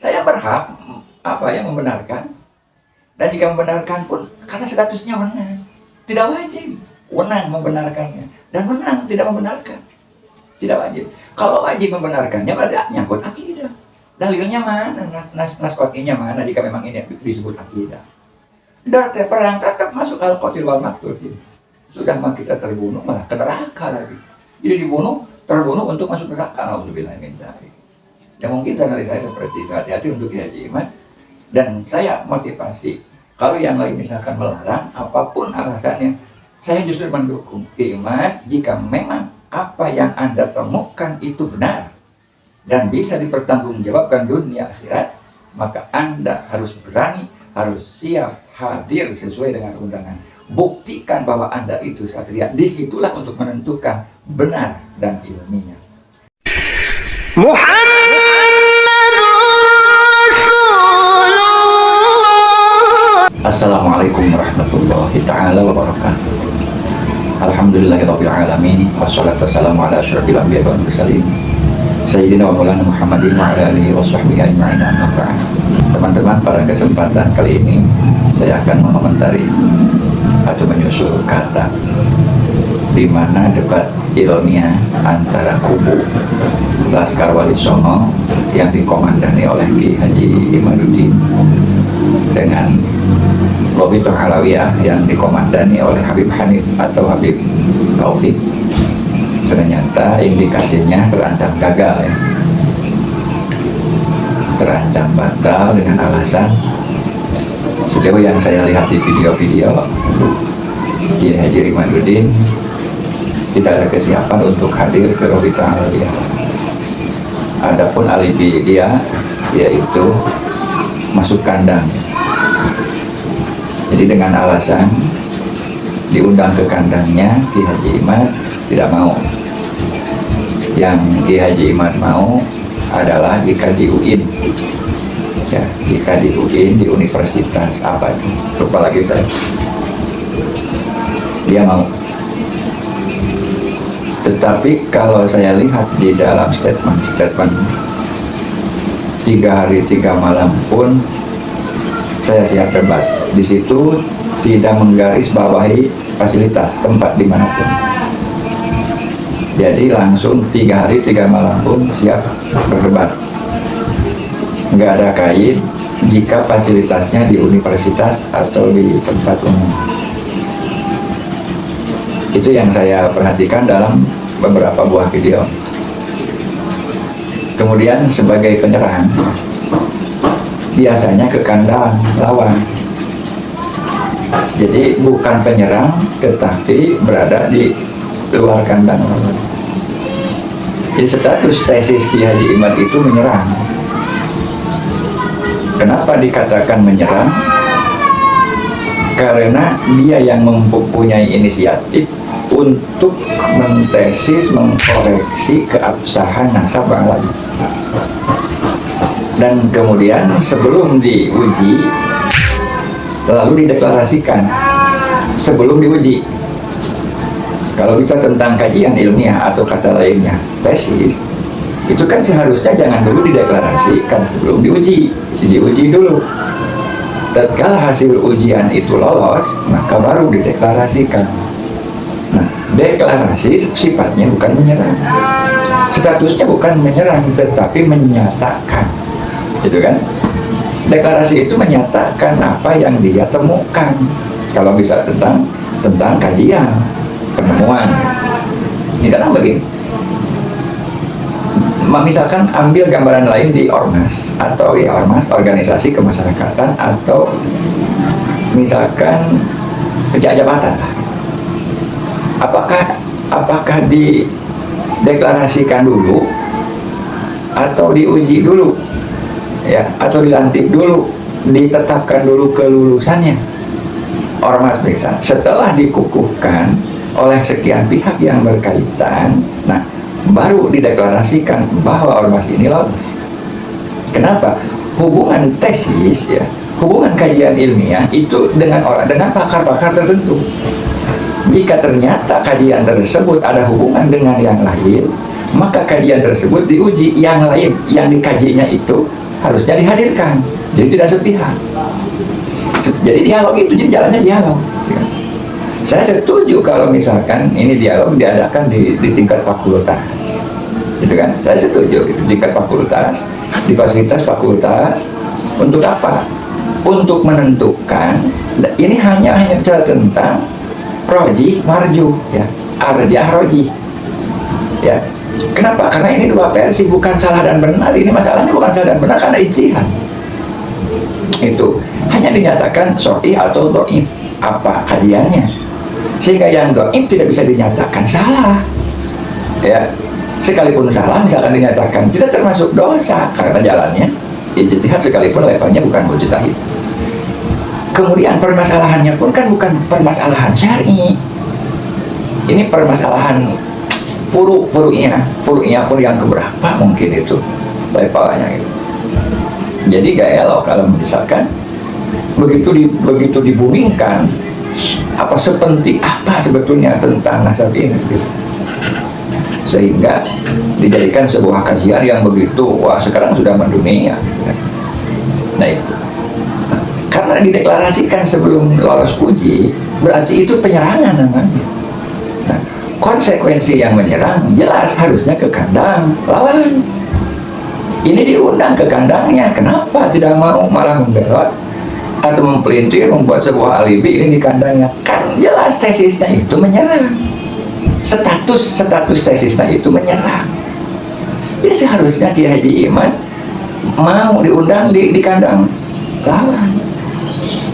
saya berhak membenarkan. Dan jika membenarkan pun karena statusnya menang, tidak wajib wenang membenarkannya dan menang tidak membenarkan, tidak wajib. Kalau wajib membenarkannya berarti nyangkut akidah. Dalilnya mana, nas-qaqinya mana jika memang ini disebut akidah. Darah perang tetap masuk al-qatil wal maqtul. Sudah mah kita terbunuh malah ke neraka lagi. Jadi terbunuh untuk masuk neraka. Alhamdulillah min dzalik. Ya mungkin analisa saya seperti itu. Hati-hati untuk Haji Iman. Dan saya motivasi, kalau yang lain misalkan melarang, apapun alasannya, saya justru mendukung Iman jika memang apa yang Anda temukan itu benar dan bisa dipertanggungjawabkan dunia akhirat, maka Anda harus berani, harus siap hadir sesuai dengan undangan. Buktikan bahwa Anda itu satria. Disitulah untuk menentukan benar dan ilmiah. Assalamualaikum warahmatullahi ta'ala wabarakatuh. Alhamdulillahirabbil alamin, wassalatu wassalamu ala asyrofil anbiya'i wal mursalin Sayyidina wa maulana Muhammadin wa ala alihi wa sahbihi ajma'in. Amma ba'd. Teman-teman, pada kesempatan kali ini saya akan mengomentari atau menyusul kata di mana debat ilmiah antara kubu Laskar Wali Songo yang dikomandani oleh Ki Haji Imaduddin dengan Lobito Alawiyah yang dikomandani oleh Habib Hanif atau Habib Taufik. Ternyata indikasinya terancam gagal, ya. Terancam batal dengan alasan sejauh yang saya lihat di video-video Ki Haji Imaduddin tidak ada kesiapan untuk hadir ke Lobito Alawiyah. Adapun alibi dia yaitu masuk kandang. Jadi dengan alasan diundang ke kandangnya, Ki Haji Imad tidak mau. Yang Ki Haji Imad mau adalah jika di UIN, ya, jika di UIN, di universitas apa itu, lupa lagi saya, dia mau. Tetapi kalau saya lihat di dalam statement 3 hari 3 malam pun saya siap debat. Di situ tidak menggarisbawahi fasilitas tempat dimanapun. Jadi langsung 3 hari 3 malam pun siap berdebat. Nggak ada kait jika fasilitasnya di universitas atau di tempat umum. Itu yang saya perhatikan dalam beberapa buah video. Kemudian sebagai penyerang, biasanya ke kandang lawan. Jadi bukan penyerang, tetapi berada di luar kandang lawan. Jadi status tesis Ki Haji Imad itu menyerang. Kenapa dikatakan menyerang? Karena dia yang mempunyai inisiatif untuk mentesis, mengkoreksi keabsahan nasab Bang Laji. Dan kemudian sebelum diuji, lalu dideklarasikan sebelum diuji. Kalau bicara tentang kajian ilmiah atau kata lainnya tesis, itu kan seharusnya jangan dulu dideklarasikan sebelum diuji. Diuji dulu. Tatkala hasil ujian itu lolos, maka baru dideklarasikan. Nah, deklarasi sifatnya bukan menyerang. Statusnya bukan menyerang, tetapi menyatakan. Gitu kan? Deklarasi itu menyatakan apa yang dia temukan. Kalau bisa tentang kajian, penemuan. Ini kan begini. Misalkan ambil gambaran lain di ormas atau ya ormas, organisasi kemasyarakatan, atau misalkan jabatan. Apakah dideklarasikan dulu atau diuji dulu, ya, atau dilantik dulu, ditetapkan dulu kelulusannya? Ormas bisa setelah dikukuhkan oleh sekian pihak yang berkaitan, nah baru dideklarasikan bahwa ormas ini lolos. Kenapa? Hubungan tesis, ya, hubungan kajian ilmiah itu dengan pakar-pakar tertentu. Jika ternyata kajian tersebut ada hubungan dengan yang lain, maka kajian tersebut diuji. Yang lain yang dikajinya itu harusnya dihadirkan, jadi tidak sepihak. Jadi dialog itu, jadi jalannya dialog. Saya setuju kalau misalkan ini dialog diadakan di tingkat fakultas, gitu kan? Saya setuju di tingkat fakultas, di fasilitas fakultas. Untuk apa? Untuk menentukan. Ini hanya bicara tentang roji marju, ya, arjah roji, ya. Kenapa? Karena ini dua versi, bukan salah dan benar. Ini masalahnya bukan salah dan benar karena ijtihad. Itu hanya dinyatakan sahih atau dhaif apa kajiannya, sehingga yang dhaif tidak bisa dinyatakan salah, ya. Sekalipun salah misalkan dinyatakan tidak termasuk dosa karena jalannya ijtihad, sekalipun levelnya bukan mujtahid. Kemudian permasalahannya pun kan bukan permasalahan syar'i, ini permasalahan furu'nya pun yang keberapa mungkin itu levelnya gitu. Jadi gak elok kalau misalkan begitu dibumingkan apa sepenting apa sebetulnya tentang nasab ini gitu. Sehingga dijadikan sebuah kajian yang begitu wah sekarang sudah mendunia. Nah itu karena dideklarasikan sebelum lolos uji, berarti itu penyerangan namanya. Nah, konsekuensi yang menyerang jelas harusnya ke kandang lawan. Ini diundang ke kandangnya, kenapa tidak mau malah membelot atau mempelintir membuat sebuah alibi ini di kandangnya? Kan jelas tesisnya itu menyerang, status tesisnya itu menyerang. Jadi seharusnya Kiai Haji Iman mau diundang di kandang lawan.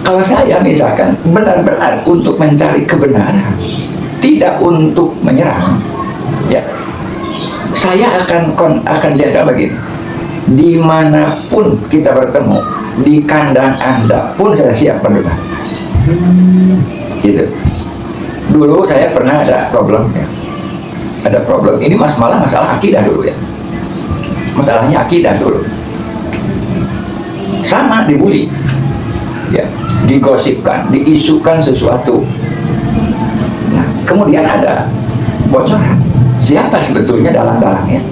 Kalau saya misalkan benar-benar untuk mencari kebenaran, tidak untuk menyerang, ya, saya akan jaga begini. Dimanapun kita bertemu, di kandang Anda pun saya siap berdebat. Gitu. Dulu saya pernah ada problem, ya. Ada problem. Ini malah masalah akidah dulu, ya. Masalahnya akidah dulu. Sama dibully, ya, digosipkan, diisukan sesuatu. Nah, kemudian ada bocoran. Siapa sebetulnya dalang-dalangnya?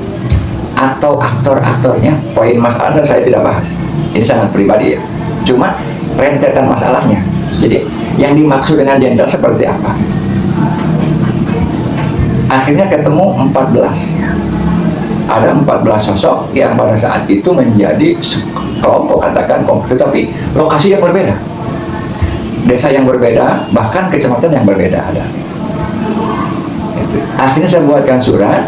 Atau aktor-aktornya? Poin masalah saya tidak bahas. Ini sangat pribadi, ya. Cuma rentetan masalahnya. Jadi yang dimaksud dengan jenderal seperti apa? Akhirnya ketemu 14. Ada 14 sosok yang pada saat itu menjadi kelompok, katakan kelompok, tetapi lokasi yang berbeda, desa yang berbeda, bahkan kecamatan yang berbeda ada. Akhirnya saya buatkan surat,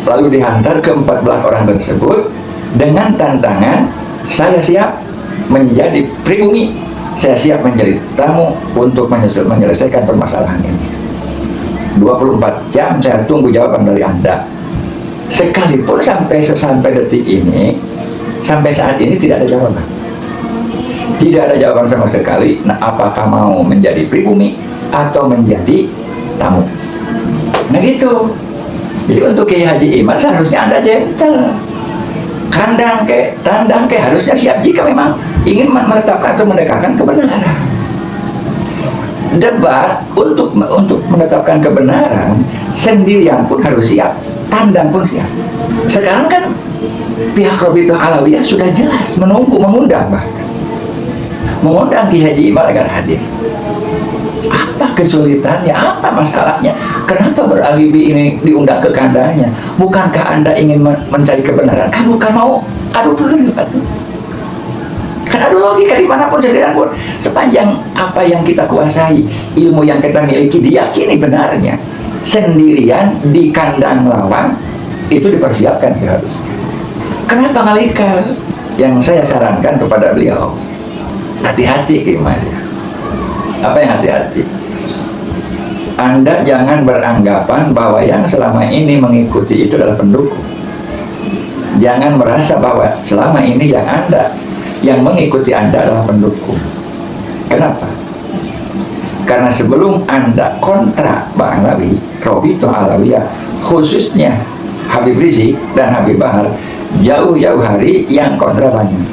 lalu dihantar ke 14 orang tersebut dengan tantangan, saya siap menjadi pribumi, saya siap menjadi tamu untuk menyelesaikan permasalahan ini. 24 jam saya tunggu jawaban dari Anda. Sekalipun sampai detik ini, sampai saat ini tidak ada jawaban. Tidak ada jawaban sama sekali. Nah, apakah mau menjadi pribumi atau menjadi tamu? Nah gitu. Jadi untuk Kiai Haji Iman seharusnya Anda gentle. Kandang ke tandang ke harusnya siap jika memang ingin menetapkan atau menegakkan kebenaran. Debat untuk menetapkan kebenaran sendirian pun harus siap, tandang pun siap. Sekarang kan pihak Robitoh Alawiyah sudah jelas mengundang Kiai Haji Iman agar hadir. Apa kesulitannya? Apa masalahnya? Kenapa beralibi ini diundang ke kandangnya? Bukankah Anda ingin mencari kebenaran? Kan bukan mau adu pendapat. Kan ada logika dimanapun sendirian pun, sepanjang apa yang kita kuasai, ilmu yang kita miliki diyakini benarnya, sendirian di kandang lawan itu dipersiapkan seharusnya. Kenapa ngalikal? Yang saya sarankan kepada beliau, hati-hati gimana? Apa yang hati-hati? Anda jangan beranggapan bahwa yang selama ini mengikuti itu adalah pendukung. Jangan merasa bahwa selama ini yang mengikuti Anda adalah pendukung. Kenapa? Karena sebelum Anda kontra Bang Alawi, Robitoh Alawiyah, khususnya Habib Rizik dan Habib Bahar, jauh-jauh hari yang kontra banyak.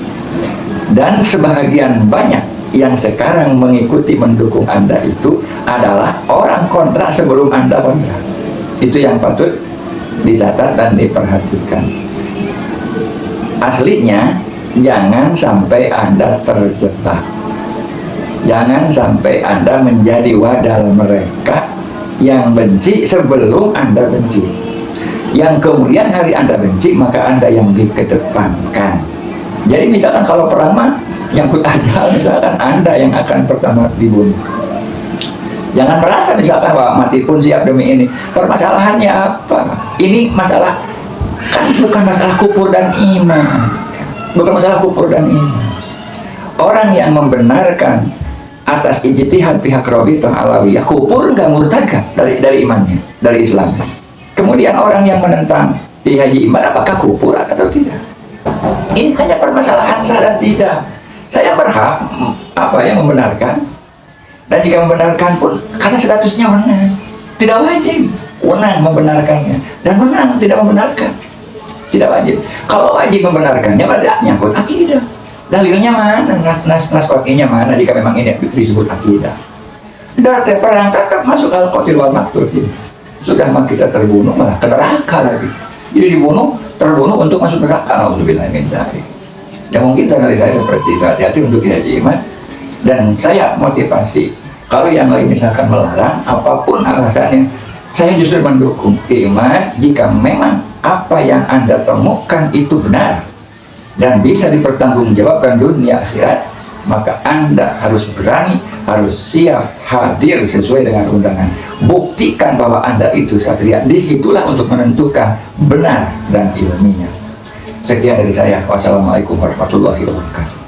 Dan sebahagian banyak yang sekarang mengikuti mendukung Anda itu adalah orang kontra sebelum Anda kontra. Itu yang patut dicatat dan diperhatikan. aslinya jangan sampai Anda terjebak. Jangan sampai Anda menjadi wadal mereka yang benci sebelum Anda benci. Yang kemudian hari Anda benci, maka Anda yang dikedepankan. Jadi misalkan kalau perang mah yang kutajal, misalkan Anda yang akan pertama dibunuh. Jangan merasa misalkan bahwa mati pun siap demi ini. Permasalahannya apa? Ini masalah, kan bukan masalah kufur dan iman. Bukan masalah kufur dan iman. Orang yang membenarkan atas ijtihad pihak Rabithah Alawiyah, kufur nggak, murtad kan dari imannya, dari Islam. Kemudian orang yang menentang pihak iman, apakah kufur atau tidak? Ini hanya permasalahan sah dan tidak. Saya berhak yang membenarkan, dan jika membenarkan pun karena statusnya menang, tidak wajib menang membenarkannya, dan menang tidak membenarkan tidak wajib. Kalau wajib membenarkannya berarti nyangkut akidah. Dalilnya mana? Nas waqi'nya mana jika memang ini disebut akidah? Dari perang tetap masuk al-qatil wal maqtul. Sudah mah kita terbunuh malah ke neraka lagi. Jadi terbunuh untuk masuk neraka. Alhamdulillah min dzalik. Ya mungkin channel saya seperti itu, hati-hati untuk kita iman. Dan saya motivasi, kalau yang lain misalkan melarang apapun alasannya, saya justru mendukung iman jika memang apa yang Anda temukan itu benar dan bisa dipertanggungjawabkan dunia akhirat, maka Anda harus berani, harus siap hadir sesuai dengan undangan. Buktikan bahwa Anda itu satria. Disitulah untuk menentukan benar dan ilmiah. Sekian dari saya. Wassalamualaikum warahmatullahi wabarakatuh.